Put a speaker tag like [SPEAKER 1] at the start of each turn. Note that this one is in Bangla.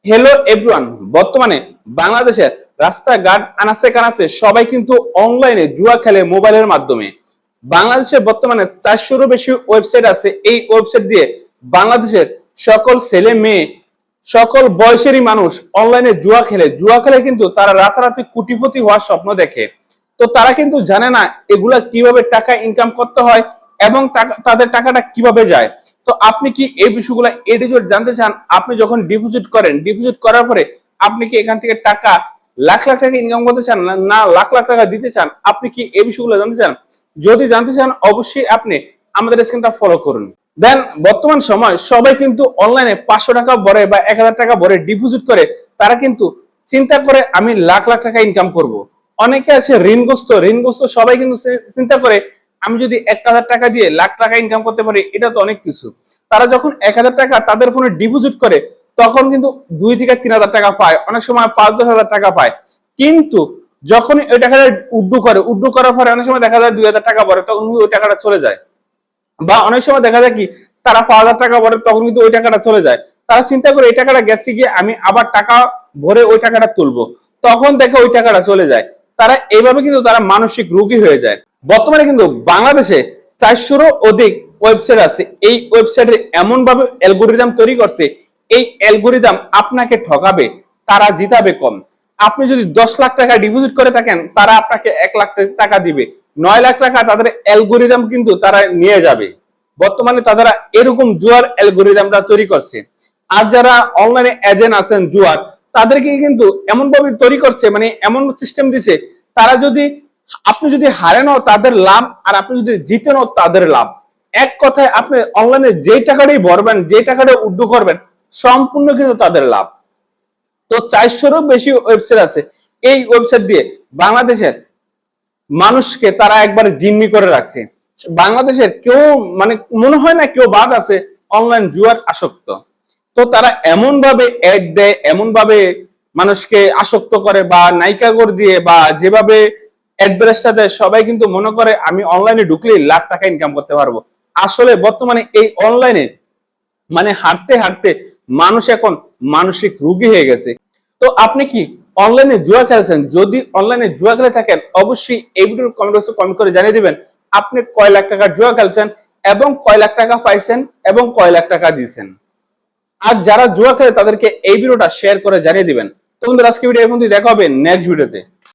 [SPEAKER 1] হ্যালো এভরিওয়ান, বর্তমানে বাংলাদেশের রাস্তাঘাট আনাচে কানাচে সবাই কিন্তু অনলাইনে জুয়া খেলে মোবাইলের মাধ্যমে। বাংলাদেশে বর্তমানে 400-রও বেশি ওয়েবসাইট আছে। এই ওয়েবসাইট দিয়ে বাংলাদেশের সকল ছেলে মেয়ে, সকল বয়সেরই মানুষ অনলাইনে জুয়া খেলে কিন্তু তারা রাতারাতি কোটিপতি হওয়ার স্বপ্ন দেখে। তো তারা কিন্তু জানে না এগুলা কিভাবে টাকা ইনকাম করতে হয় এবং তাদের টাকাটা কিভাবে যায়। তো আপনি কি এই বিষয়গুলো এ টু জেড জানতে চান? আপনি যখন ডিপোজিট করেন, ডিপোজিট করার পরে আপনি কি এখান থেকে টাকা লাখ লাখ টাকা ইনকাম করতে চান, না লাখ লাখ টাকা দিতে চান? আপনি কি এই বিষয়গুলো জানতে চান? যদি জানতে চান অবশ্যই আপনি আমাদের স্ক্রিনটা ফলো করুন। দেন বর্তমান সময় সবাই কিন্তু অনলাইনে 500 টাকা ভরে বা 1000 টাকা ভরে ডিপোজিট করে তারা কিন্তু চিন্তা করে আমি লাখ লাখ টাকা ইনকাম করব। অনেকে আছে ঋণগ্রস্ত সবাই কিন্তু চিন্তা করে আমি যদি 1000 টাকা দিয়ে লাখ টাকা ইনকাম করতে পারি, এটা তো অনেক কিছু। তারা যখন 1000 টাকা তাদের ফোনে ডিপোজিট করে তখন কিন্তু 2 থেকে 3000 টাকা পায়, অনেক সময় 5-10 হাজার টাকা পায়। কিন্তু যখন ওই টাকাটা উড্ডু করার পরে অনেক সময় দেখা যায় 2000 টাকা ভরে, তখন ওই টাকাটা চলে যায়। বা অনেক সময় দেখা যায় কি তারা 5000 টাকা ভরে, তখন কিন্তু ওই টাকাটা চলে যায়। তারা চিন্তা করে এই টাকাটা গেছে গিয়ে আমি আবার টাকা ভরে ওই টাকাটা তুলবো, তখন দেখে ওই টাকাটা চলে যায়। তারা এইভাবে কিন্তু তারা মানসিক রোগী হয়ে যায়। বর্তমানে কিন্তু বাংলাদেশে 400-রও অধিক ওয়েবসাইট আছে। এই ওয়েবসাইটে এমন ভাবে অ্যালগরিদম তৈরি করছে, এই অ্যালগরিদম আপনাকে ঠকাবে, তারা জিতাবে কম। আপনি যদি 10 লাখ টাকা ডিপোজিট করে থাকেন, তারা আপনাকে 1 লাখ টাকা দিবে। 9 লাখ টাকা তাদের অ্যালগরিদম কিন্তু তারা নিয়ে যাবে। বর্তমানে তারা এরকম জুয়ার অ্যালগরিদমটা তৈরি করছে। আর যারা অনলাইনে এজেন্ট আছেন জুয়ার, তাদেরকে কিন্তু এমন ভাবে তৈরি করছে, মানে এমন সিস্টেম দিছে, তারা যদি আপনি যদি হারেনও তাদের লাভ, আর আপনি যদি জিতেনও তাদের লাভ। এক কথায় আপনি অনলাইনে যেই টাকাটাই ভরবেন, যেই টাকাটা উড্ডু করবেন, সম্পূর্ণ কিন্তু তাদের লাভ। তো 400-রও বেশি ওয়েবসাইট আছে। এই ওয়েবসাইট দিয়ে বাংলাদেশের মানুষকে তারা একবারে জিম্মি করে রাখছে। বাংলাদেশের কেউ মানে মনে হয় না কেউ বাদ আছে অনলাইন জুয়ার আসক্ত। তো তারা এমন ভাবে অ্যাড দেয়, এমন ভাবে মানুষকে আসক্ত করে, বা নায়িকা করে দিয়ে, বা যেভাবে অ্যাডভার্টাইজটা দেয়, সবাই কিন্তু মনে করে আমি অনলাইনে ঢুকলেই লাখ টাকা ইনকাম করতে পারবো। আসলে বর্তমানে এই অনলাইনে মানে হাঁটতে হাঁটতে মানুষ এখন মানসিক রোগী হয়ে গেছে। তো আপনি কি অনলাইনে জুয়া খেলছেন? যদি অনলাইনে জুয়া খেলে থাকেন, অবশ্যই এই ভিডিওর কমেন্ট বক্সে কমেন্ট করে জানিয়ে দিবেন আপনি কয় লাখ টাকা জুয়া খেলছেন, এবং কয় লাখ টাকা পাইছেন, এবং কয় লাখ টাকা দিয়েছেন। আর যারা জুয়া খেলে তাদেরকে এই ভিডিওটা শেয়ার করে জানিয়ে দিবেন। তো বন্ধুরা, আজকে ভিডিও এখন দেখা হবে নেক্সট ভিডিওতে।